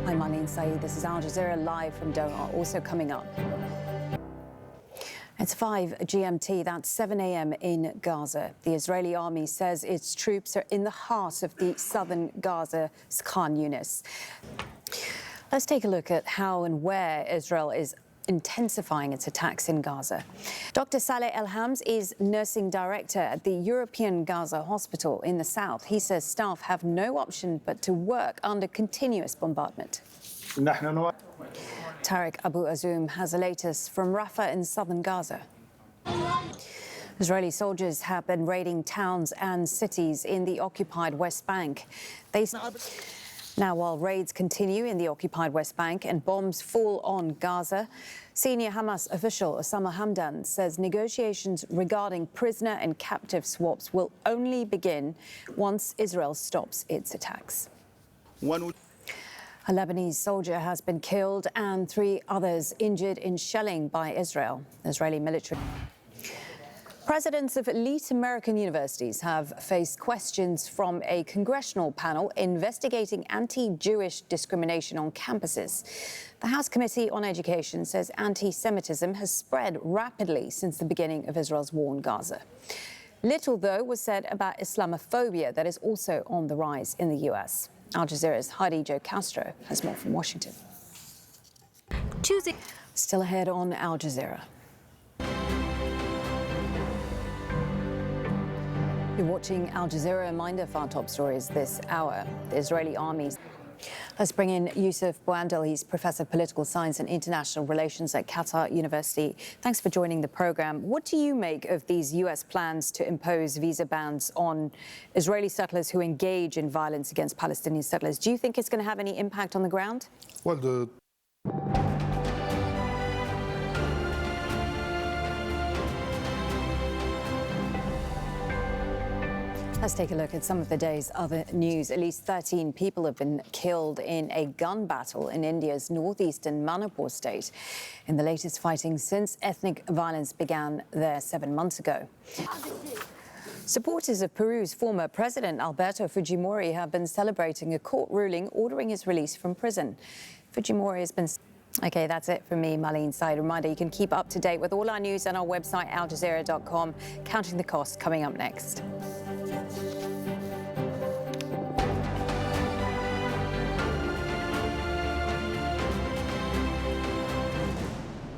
I'm Maleen, Saeed. This is Al Jazeera live from Doha. Also coming up. It's 5 GMT, that's 7 a.m. in Gaza. The Israeli army says its troops are in the heart of the southern Gaza's Khan Yunis. Let's take a look at how and where Israel is intensifying its attacks in Gaza. Dr. Saleh El-Hams is nursing director at the European Gaza Hospital in the south. He says staff have no option but to work under continuous bombardment. Tariq Abu Azoum has the latest from Rafah in southern Gaza. Israeli soldiers have been raiding towns and cities in the occupied West Bank. Now, while raids continue in the occupied West Bank and bombs fall on Gaza, senior Hamas official Osama Hamdan says negotiations regarding prisoner and captive swaps will only begin once Israel stops its attacks. A Lebanese soldier has been killed and 3 others injured in shelling by Israel. Israeli military. Presidents of elite American universities have faced questions from a congressional panel investigating anti-Jewish discrimination on campuses. The House Committee on Education says anti-Semitism has spread rapidly since the beginning of Israel's war in Gaza. Little, though, was said about Islamophobia that is also on the rise in the U.S. Al Jazeera's Heidi Jo Castro has more from Washington. Still ahead on Al Jazeera. You're watching Al Jazeera. A reminder for our top stories this hour. The Israeli army. Let's bring in Yusuf Boandel. He's Professor of Political Science and International Relations at Qatar University. Thanks for joining the program. What do you make of these U.S. plans to impose visa bans on Israeli settlers who engage in violence against Palestinian settlers? Do you think it's going to have any impact on the ground? Well, Let's take a look at some of the day's other news. At least 13 people have been killed in a gun battle in India's northeastern Manipur state in the latest fighting since ethnic violence began there 7 months ago. Supporters of Peru's former president, Alberto Fujimori, have been celebrating a court ruling ordering his release from prison. Fujimori has been... OK, that's it from me, Maleen. Saeed. Reminder, you can keep up to date with all our news on our website, aljazeera.com. Counting the Cost, coming up next.